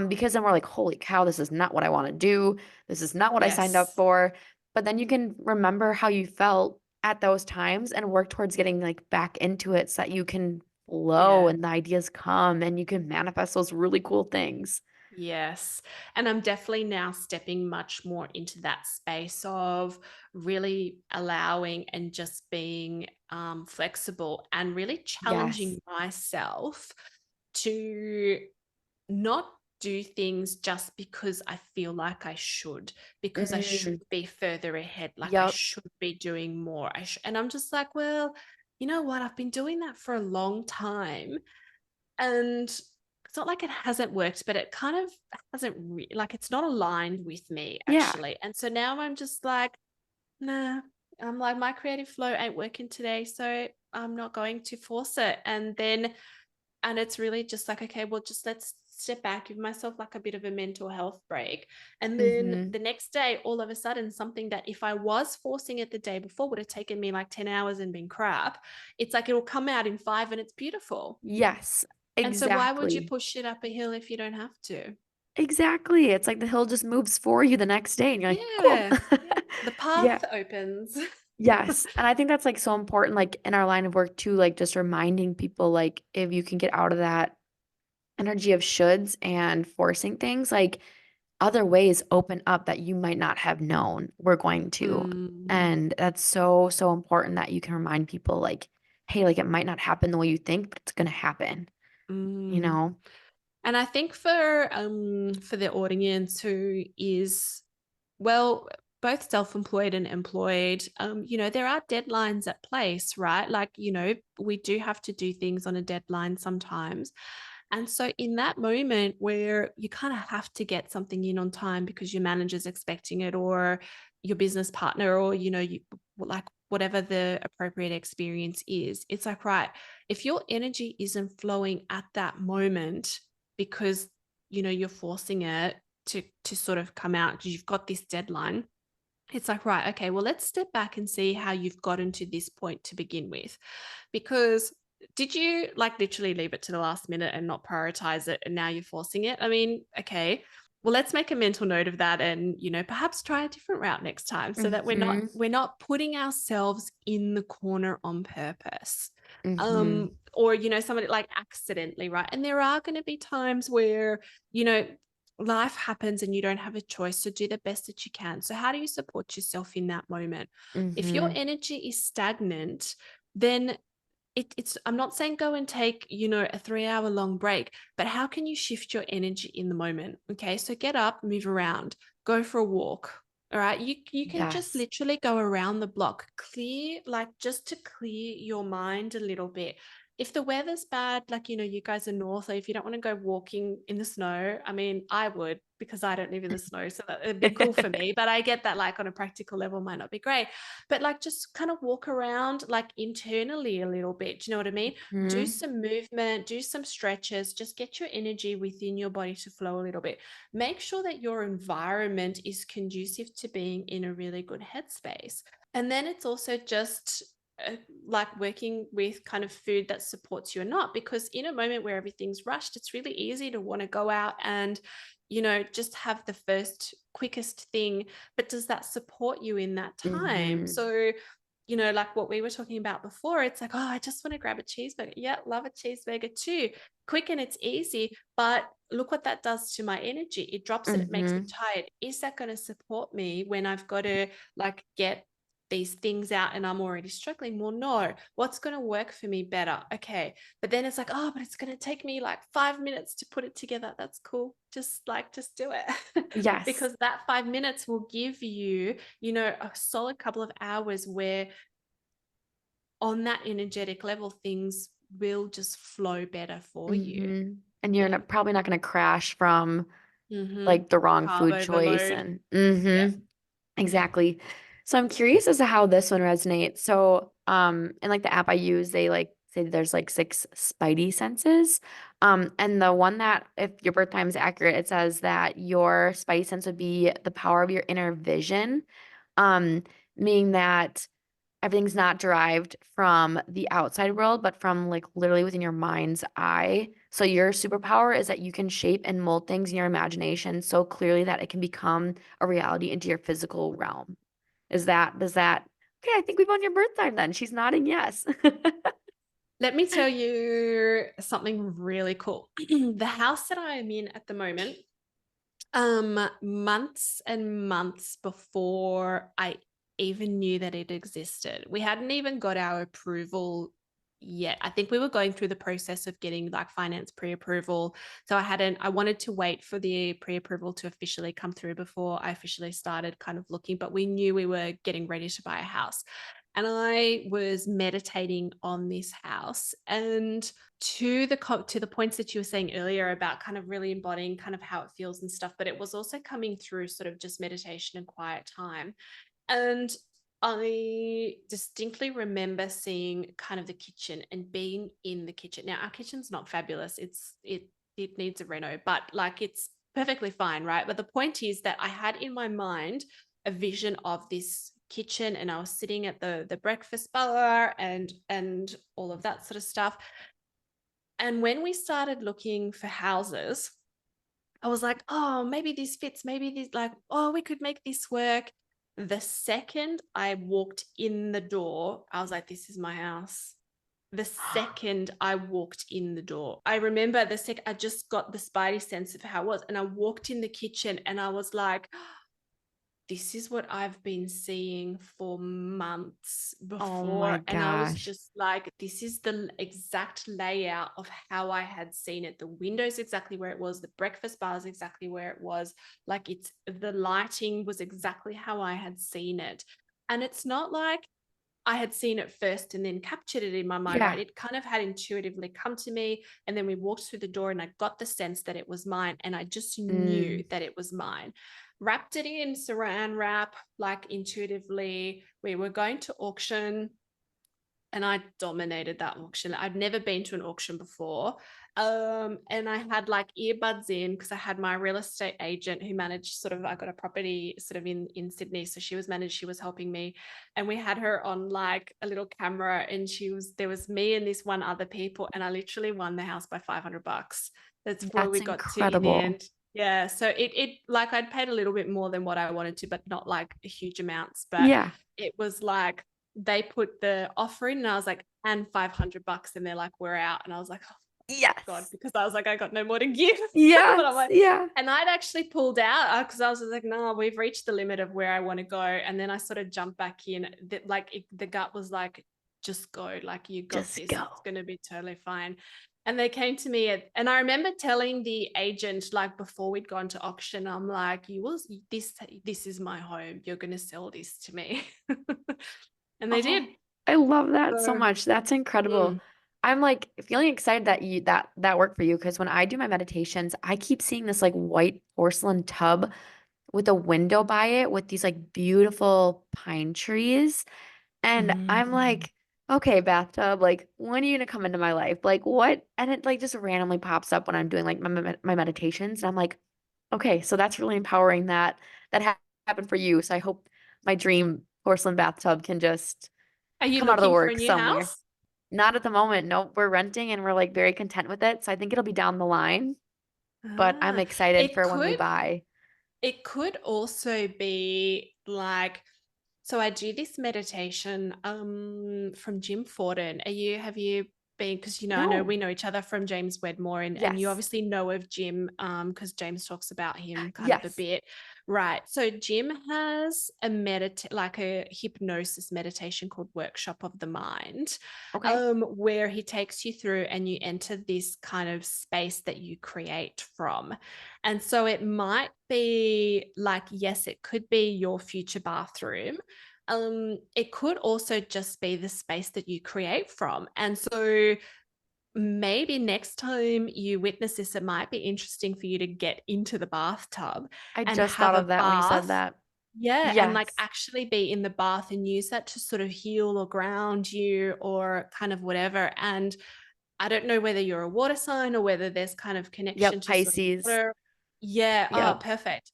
Because then we're like, holy cow, this is not what I want to do. This is not what I signed up Yes. for. But then you can remember how you felt at those times and work towards getting like back into it so that you can flow Yeah. and the ideas come and you can manifest those really cool things. Yes. And I'm definitely now stepping much more into that space of really allowing and just being flexible and really Yes. challenging myself to not do things just because I feel like I should, because I should Mm, be further ahead, like I yep. should be doing more. And I'm just like, well, you know what? I've been doing that for a long time. And it's not like it hasn't worked, but it kind of hasn't like it's not aligned with me Yeah. actually. And so now I'm just like, nah, I'm like, my creative flow ain't working today. So I'm not going to force it. And it's really just like, okay, well, just let's step back, give myself like a bit of a mental health break. And then Hmm. the next day, all of a sudden, something that if I was forcing it the day before would have taken me like 10 hours and been crap, it's like it'll come out in 5 and it's beautiful. Yes. And so why would you Exactly. push it up a hill if you don't have to? Exactly. It's like the hill just moves for you the next day and you're like, cool. Yeah. Yeah. The Yeah. path opens. Yes. And I think that's like so important, like in our line of work too, like just reminding people, like, if you can get out of that energy of shoulds and forcing things, like other ways open up that you might not have known we're going to. Mm, And that's so, so important that you can remind people, like, hey, like it might not happen the way you think, but it's going to happen, you mm. know? And I think for the audience who is well, both self-employed and employed, there are deadlines at place, right? Like, we do have to do things on a deadline sometimes. And so in that moment where you kind of have to get something in on time because your manager's expecting it or your business partner or, you like whatever the appropriate experience is, it's like, right, if your energy isn't flowing at that moment because, you're forcing it to sort of come out because you've got this deadline, it's like, right, okay, well, let's step back and see how you've gotten to this point to begin with. Because did you like literally leave it to the last minute and not prioritize it and now you're forcing it? I mean, okay, well, let's make a mental note of that and, perhaps try a different route next time so that we're not Mm-hmm. we're not putting ourselves in the corner on purpose. Mm-hmm. Or, somebody like accidentally, right? And there are going to be times where, you know, life happens and you don't have a choice. So do the best that you can. So how do you support yourself in that moment? If your Mm-hmm. energy is stagnant, then I'm not saying go and take, a 3-hour long break, but how can you shift your energy in the moment? Okay. So get up, move around, go for a walk. All right. You can just Yes. literally go around the block, just to clear your mind a little bit. If the weather's bad, like, you guys are north, so if you don't want to go walking in the snow, I mean, I would, because I don't live in the snow. So that it'd be cool for me, but I get that, like, on a practical level might not be great. But like, just kind of walk around like internally a little bit. Do you know what I mean? Do Mhm. some movement, do some stretches, just get your energy within your body to flow a little bit. Make sure that your environment is conducive to being in a really good headspace. And then it's also just like working with kind of food that supports you or not, because in a moment where everything's rushed, it's really easy to want to go out and just have the first quickest thing, but does that support you in that time? Mhm. So like what we were talking about before, it's like, oh, I just want to grab a cheeseburger. Yeah, love a cheeseburger too. Quick and it's easy, but look what that does to my energy. It drops it, it makes me Mhm. tired. Is that going to support me when I've got to like get these things out and I'm already struggling? Well, no. What's going to work for me better? Okay. But then it's like, oh, but it's going to take me like 5 minutes to put it together. That's cool. Just do it. Yes. Because that 5 minutes will give you, a solid couple of hours where on that energetic level, things will just flow better for you. And you're Yeah. not, probably not going to crash from Mm-hmm. like the wrong Carb food choice overload. and Yeah. exactly. So I'm curious as to how this one resonates. So in like the app I use, they like say there's like 6 spidey senses. And the one that if your birth time is accurate, it says that your spidey sense would be the power of your inner vision. Um, meaning that everything's not derived from the outside world, but from like literally within your mind's eye. So your superpower is that you can shape and mold things in your imagination so clearly that it can become a reality into your physical realm. Does that, okay, I think we've on your birth time then. She's nodding yes. Let me tell you something really cool. The house that I am in at the moment, months and months before I even knew that it existed, we hadn't even got our approval yet. I think we were going through the process of getting like finance pre-approval. So I wanted to wait for the pre-approval to officially come through before I officially started kind of looking, but we knew we were getting ready to buy a house. And I was meditating on this house, and to the points that you were saying earlier about kind of really embodying kind of how it feels and stuff, but it was also coming through sort of just meditation and quiet time. And I distinctly remember seeing kind of the kitchen and being in the kitchen. Now our kitchen's not fabulous. It needs a reno, but like it's perfectly fine, right? But the point is that I had in my mind a vision of this kitchen, and I was sitting at the breakfast bar and all of that sort of stuff. And when we started looking for houses, I was like, oh, maybe this fits. Maybe this, like, oh, we could make this work. The second I walked in the door, I was like, this is my house. The second I walked in the door, I remember I just got the spidey sense of how it was. And I walked in the kitchen and I was like, this is what I've been seeing for months Oh before. my And I was gosh. just like, this is the exact layout of how I had seen it. The windows exactly where it was, the breakfast bar is exactly where it was. Like the lighting was exactly how I had seen it. And it's not like I had seen it first and then captured it in my mind, Yeah. right? It kind of had intuitively come to me. And then we walked through the door and I got the sense that it was mine. And I just knew Mm. that it was mine. Wrapped it in saran wrap, like intuitively. We were going to auction and I dominated that auction. I'd never been to an auction before. And I had like earbuds in because I had my real estate agent who managed I got a property sort of in Sydney. So she was helping me. And we had her on like a little camera, and there was me and this one other people. And I literally won the house by $500. That's where That's we got to in the incredible. end. Yeah. So it like I'd paid a little bit more than what I wanted to, but not like huge amounts. But Yeah. it was like, they put the offer in and I was like, and $500, and they're like, we're out. And I was like, oh God, Yes. because I was like, I got no more to give. But I'm Yes. like, Yeah. and I'd actually pulled out because I was like, no, we've reached the limit of where I want to go. And then I sort of jumped back in. The gut was like, just go, like you got Just this, go. it's going to be totally fine. And they came to me and I remember telling the agent, like before we'd gone to auction, I'm like, this is my home. You're going to sell this to me. And they did. Oh, I love that so So, much. That's incredible. mm, I'm like feeling excited that that worked for you because when I do my meditations, I keep seeing this like white porcelain tub with a window by it with these like beautiful pine trees. And I'm mm. like, okay, bathtub, like when are you gonna come into my life? Like what? And it like just randomly pops up when I'm doing like my meditations. And I'm like, okay, so that's really empowering that happened for you. So I hope my dream porcelain bathtub can just Are you come out of the looking for a work new somewhere. house? Not at the moment. No, we're renting and we're like very content with it. So I think it'll be down the line, but I'm Ah, excited it for when we could buy. it could also be like, so I do this meditation from Jim Forden. Have you been, because I know No. we know each other from James Wedmore, and you Yes. obviously know of Jim because James talks about him kind of a Yes. bit. Right. So Jim has a hypnosis meditation called Workshop of the Mind, Okay. where he takes you through and you enter this kind of space that you create from. And so it might be like, yes, it could be your future bathroom. It could also just be the space that you create from. And so maybe next time you witness this, it might be interesting for you to get into the bathtub I and just have thought a of that when you said bath. that. Yeah, and like Yes. actually be in the bath and use that to sort of heal or ground you or kind of whatever. And I don't know whether you're a water sign or whether there's kind of connection Yep. to sort of Pisces. water. Yeah, oh, Yep. perfect.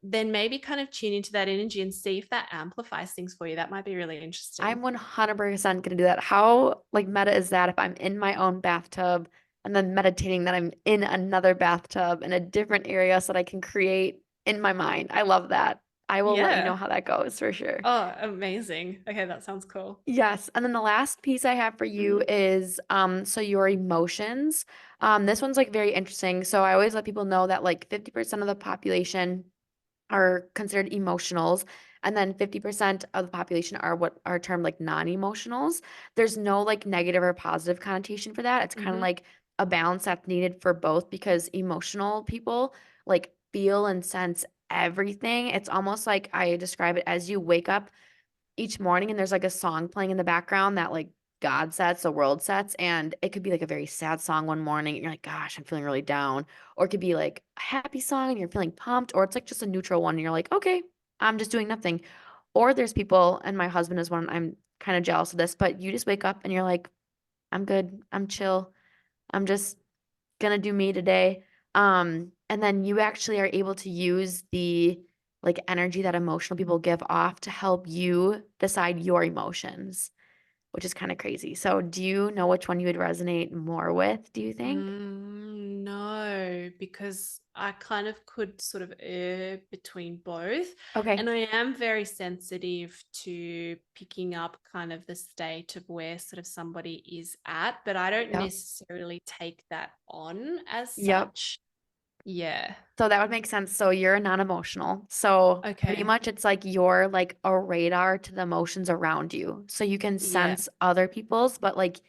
Then maybe kind of tune into that energy and see if that amplifies things for you. That might be really I'm interesting. 100% gonna do that. How like meta is that if I'm in my own bathtub and then meditating that I'm in another bathtub in a different area so that I can create in my mind. I love that. I will let you know Yeah. how that goes for sure. Oh, amazing. Okay, that sounds cool. Yes, and then the last piece I have for you Mhm. is so your emotions. This one's like very interesting. So I always let people know that like 50% of the population are considered emotionals, and then 50% of the population are what are termed like non-emotionals. There's no like negative or positive connotation for that. It's kind of Mhm. like a balance that's needed for both because emotional people like feel and sense everything. It's almost like I describe it as you wake up each morning and there's like a song playing in the background that like God sets, the world sets, and it could be like a very sad song one morning and you're like, gosh, I'm feeling really down. Or it could be like a happy song and you're feeling pumped, or it's like just a neutral one and you're like, okay, I'm just doing nothing. Or there's people, and my husband is one, I'm kind of jealous of this, but you just wake up and you're like, I'm good, I'm chill, I'm just gonna do me today. And then you actually are able to use the like energy that emotional people give off to help you decide your emotions, which is kind of crazy. So do you know which one you would resonate more with, do you think? No, because I kind of could sort of err between both. Okay. And I am very sensitive to picking up kind of the state of where sort of somebody is at, but I don't Yep. necessarily take that on as Yep. such. Yeah. So that would make sense. So you're non-emotional. So pretty Okay. much it's like you're like a radar to the emotions around you. So you can Yeah. sense other people's, but like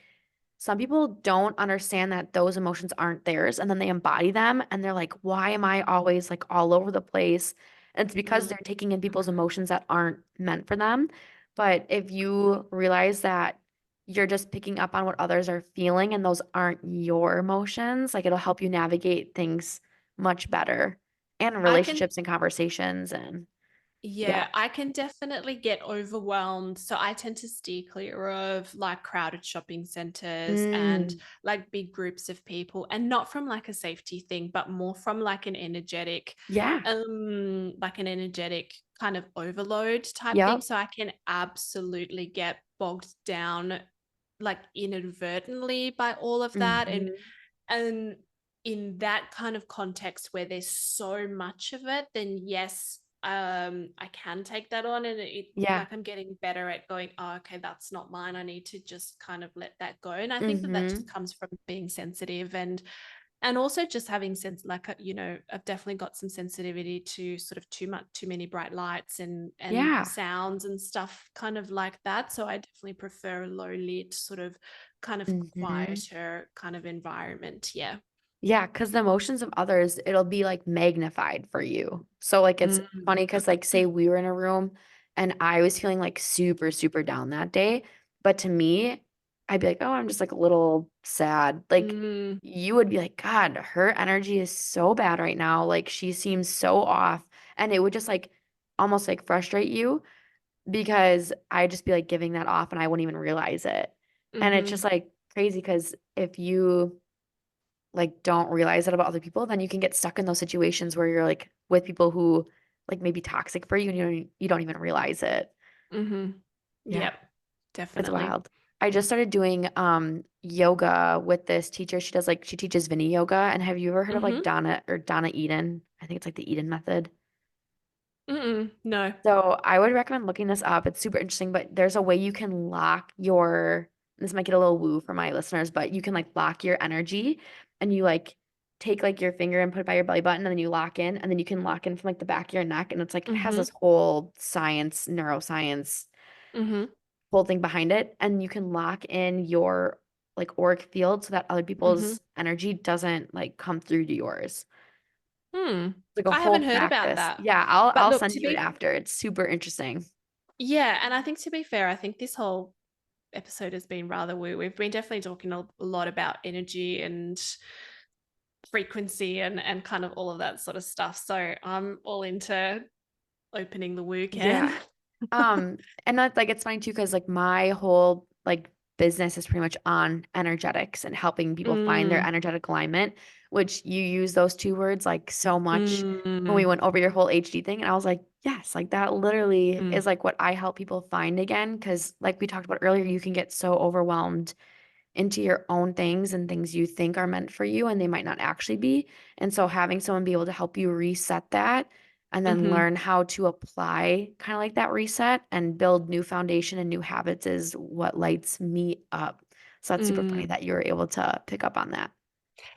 some people don't understand that those emotions aren't theirs and then they embody them and they're like, why am I always like all over the place? And it's because Mm. they're taking in people's emotions that aren't meant for them. But if you realize that you're just picking up on what others are feeling and those aren't your emotions, like it'll help you navigate things much better and I can relationships and conversations and yeah. Yeah, I can definitely get overwhelmed. So I tend to steer clear of like crowded shopping centers and Mm, like big groups of people, and not from like a safety thing, but more from yeah. like an energetic kind of overload type thing. Yep. So I can absolutely get bogged down like inadvertently by all of that. Hmm. And in that kind of context where there's so much of it, then yes, I can take that on, and it Yeah. like I'm getting better at going, oh, okay, that's not mine. I need to just kind of let that go. And I think that that just Hmm. comes from being sensitive and And also just having sense, like, I've definitely got some sensitivity to sort of too many bright lights and Yeah. sounds and stuff kind of like that. So I definitely prefer a low lit sort of kind of Hmm. quieter kind of environment. Yeah. Yeah, because the emotions of others, it'll be like magnified for you. So like it's Mm. funny because like say we were in a room and I was feeling like super, super down that day. But to me, I'd be like, oh, I'm just like a little sad. Like Mm. you would be like, God, her energy is so bad right now. Like she seems so off. And it would just like almost like frustrate you because I'd just be like giving that off and I wouldn't even realize it. And it's just Mm-hmm. like crazy because if you like don't realize that about other people, then you can get stuck in those situations where you're like with people who like may be toxic for you and you don't even realize it. Mm-hmm. Yeah, Yep. it's Definitely. wild. I just started doing yoga with this teacher. She teaches Vinny yoga. And have you ever heard of like Mm-hmm. Donna Eden? I think it's like the Eden method. Mm-mm. No. So I would recommend looking this up. It's super interesting, but there's a way you can lock your, this might get a little woo for my listeners, but you can like lock your energy and you like take like your finger and put it by your belly button and then you lock in and then you can lock in from like the back of your neck and it's like it has Mm-hmm. this whole science, neuroscience Mm-hmm. whole thing behind it. And you can lock in your like auric field so that other Mm-hmm. people's energy doesn't like come through to yours. Hmm. It's like a I whole haven't heard about practice. that. Yeah, I'll But I'll look, send you it after. It's super interesting. yeah, and I think to be fair, I think this whole episode has been rather woo. We've been definitely talking a lot about energy and frequency and kind of all of that sort of stuff. So I'm all into opening the woo can. Yeah. And that's like it's funny too, because like my whole like business is pretty much on energetics and helping people find their Mm, energetic alignment, which you use those two words like so much when we mm, went over your whole HD thing. And I was like, yes, like that literally mm, is like what I help people find again. Cause like we talked about earlier, you can get so overwhelmed into your own things and things you think are meant for you and they might not actually be. And so having someone be able to help you reset that and then mm-hmm, learn how to apply kind of like that reset and build new foundation and new habits is what lights me up. So that's super funny mm. that you were able to pick up on that.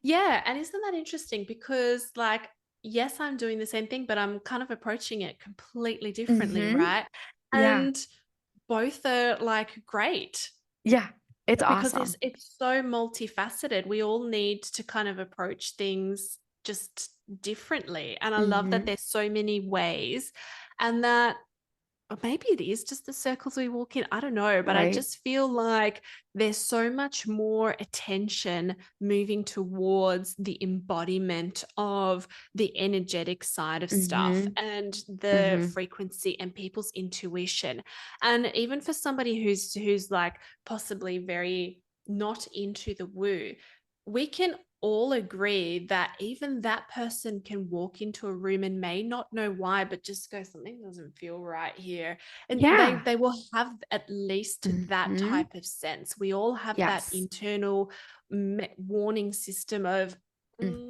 Yeah, and isn't that interesting? Because like, yes, I'm doing the same thing, but I'm kind of approaching it completely differently, Mm-hmm. right? Yeah. And both are like great. Yeah. It's Because it's awesome. it's so multifaceted. We all need to kind of approach things just differently. And I love that Mm-hmm. there's so many ways and that or maybe it is just the circles we walk in. I don't know, but I Right. just feel like there's so much more attention moving towards the embodiment of the energetic side of stuff Mm-hmm. and the Mm-hmm. frequency and people's intuition. And even for somebody who's like possibly very not into the woo, we can all agree that even that person can walk into a room and may not know why, but just go, something doesn't feel right here. And they Yeah. they will have at least that Mm-hmm. type of sense. We all have that Yes. internal warning system of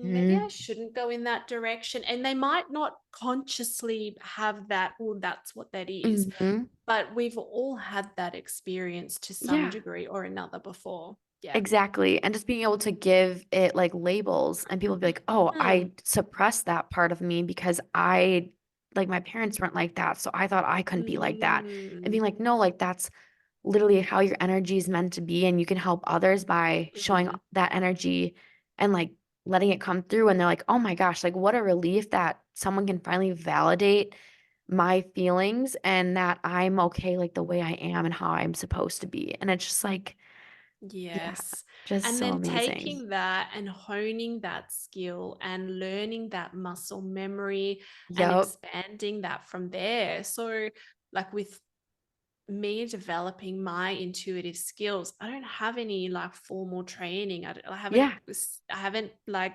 maybe I Mm-hmm. shouldn't go in that direction. And they might not consciously have that, oh, that's what that is. Mm-hmm. But we've all had that experience to some Yeah. degree or another before. Yeah. Exactly. And just being able to give it like labels and people be like, oh, I Mm, suppressed that part of me because like my parents weren't like that. So I thought I couldn't be like that. And being mm, like, no, like that's literally how your energy is meant to be. And you can help others by showing mm. that energy and like letting it come through. And they're like, oh my gosh, like what a relief that someone can finally validate my feelings and that I'm okay like the way I am and how I'm supposed to be. And it's just like, yeah, Yes. just And so then amazing. taking that and honing that skill and learning that muscle memory and Yep. expanding that from there. So, like with me developing my intuitive skills, I don't have any like formal training. Yeah. I haven't like,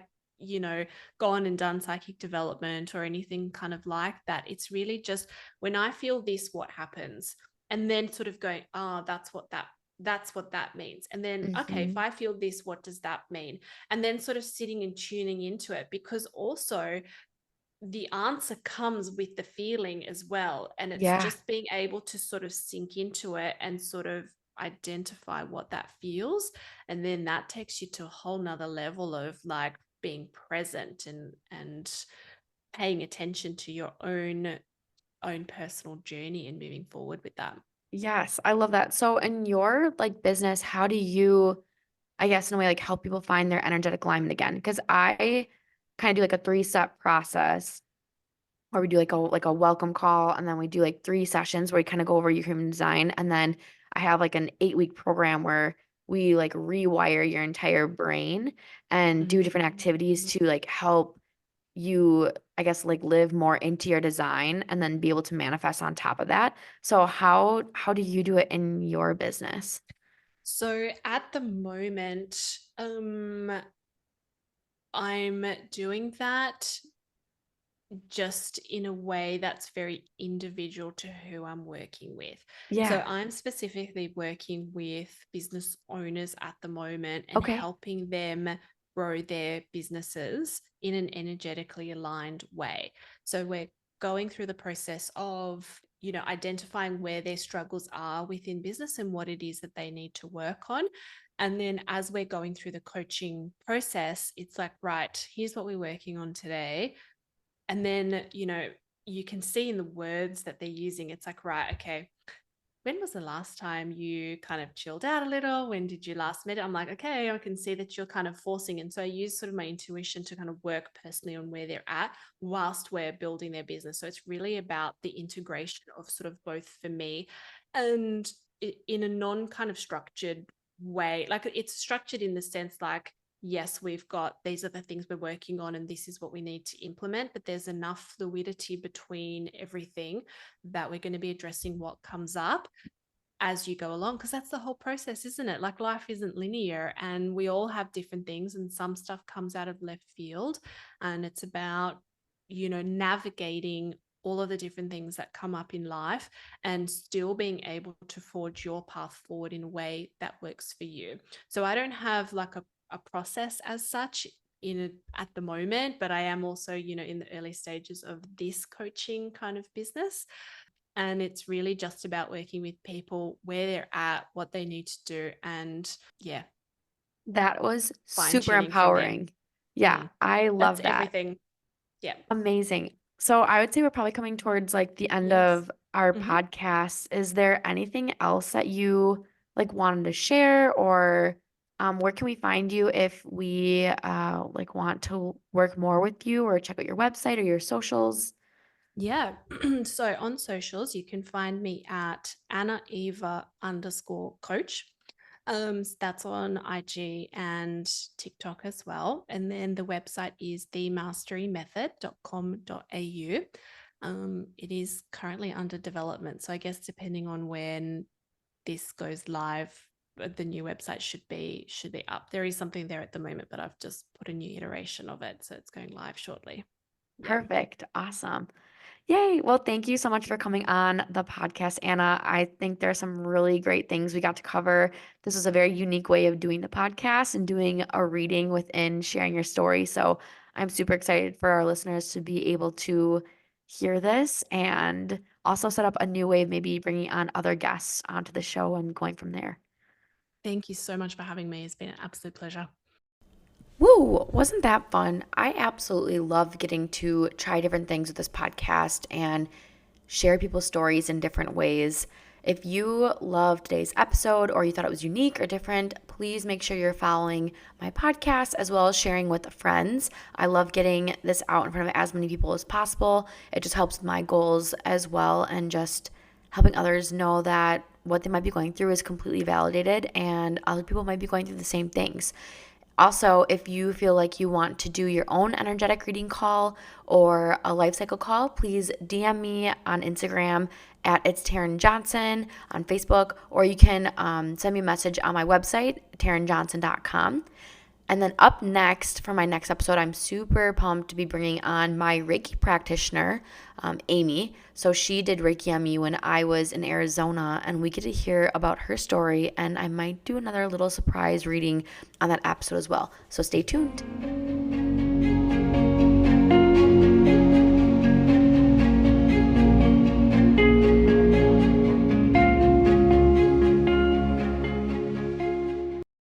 gone and done psychic development or anything kind of like that. It's really just when I feel this, what happens? And then sort of going, oh, that's what that means. And then, okay, if Hmm. I feel this, what does that mean? And then sort of sitting and tuning into it because also the answer comes with the feeling as well. And it's Yeah. just being able to sort of sink into it and sort of identify what that feels. And then that takes you to a whole nother level of like being present and paying attention to your own personal journey and moving forward with that. Yes, I love that. So in your like business, how do you, I guess in a way, like help people find their energetic alignment again? Because I kind of do like a three-step process where we do like a welcome call, and then we do like 3 sessions where we kind of go over your human design, and then I have like an 8-week program where we like rewire your entire brain and do different activities Mm. to like help you, I guess, like live more into your design and then be able to manifest on top of that. So how do you do it in your business? So at the moment, I'm doing that just in a way that's very individual to who I'm working with. So Yeah. I'm specifically working with business owners at the moment and Okay. helping them grow their businesses in an energetically aligned way. So we're going through the process of, identifying where their struggles are within business and what it is that they need to work on. And then as we're going through the coaching process, it's like, right, here's what we're working on today. And then, you can see in the words that they're using, it's like, right, okay, when was the last time you kind of chilled out a little? When did you last meditate? I'm like, okay, I can see that you're kind of forcing. And so I use sort of my intuition to kind of work personally on where they're at whilst we're building their business. So it's really about the integration of sort of both for me and in a non kind of structured way. Like it's structured in the sense like, yes, we've got, these are the things we're working on and this is what we need to implement, but there's enough fluidity between everything that we're going to be addressing what comes up as you go along, because that's the whole process, isn't it? Like life isn't linear and we all have different things and some stuff comes out of left field, and it's about, navigating all of the different things that come up in life and still being able to forge your path forward in a way that works for you. So I don't have like a process as such at the moment, but I am also, in the early stages of this coaching kind of business. And it's really just about working with people where they're at, what they need to do, and yeah, That was fine super tuning from there. empowering. Yeah, I That's love that. everything. Yeah. Amazing. So I would say we're probably coming towards like the end Yes. of our Hmm. podcast. Is there anything else that you like wanted to share, or where can we find you if we like want to work more with you or check out your website or your socials? Yeah. So on socials, you can find me at Anna Eva _coach. That's on IG and TikTok as well. And then the website is themasterymethod.com.au. It is currently under development. So I guess depending on when this goes live, the new website should be up. There is something there at the moment, but I've just put a new iteration of it. So it's going live shortly. Yeah. Perfect. Awesome. Yay. Well, thank you so much for coming on the podcast, Anna. I think there are some really great things we got to cover. This is a very unique way of doing the podcast and doing a reading within sharing your story. So I'm super excited for our listeners to be able to hear this and also set up a new way of maybe bringing on other guests onto the show and going from there. Thank you so much for having me. It's been an absolute pleasure. Woo, wasn't that fun? I absolutely love getting to try different things with this podcast and share people's stories in different ways. If you loved today's episode or you thought it was unique or different, please make sure you're following my podcast as well as sharing with friends. I love getting this out in front of as many people as possible. It just helps with my goals as well, and just helping others know that what they might be going through is completely validated and other people might be going through the same things. Also, if you feel like you want to do your own energetic reading call or a life cycle call, please DM me on Instagram at It's Taryn Johnson on Facebook, or you can send me a message on my website, tarynjohnson.com. And then up next for my next episode, I'm super pumped to be bringing on my Reiki practitioner, Amy. So she did Reiki on me when I was in Arizona, and we get to hear about her story, and I might do another little surprise reading on that episode as well. So stay tuned.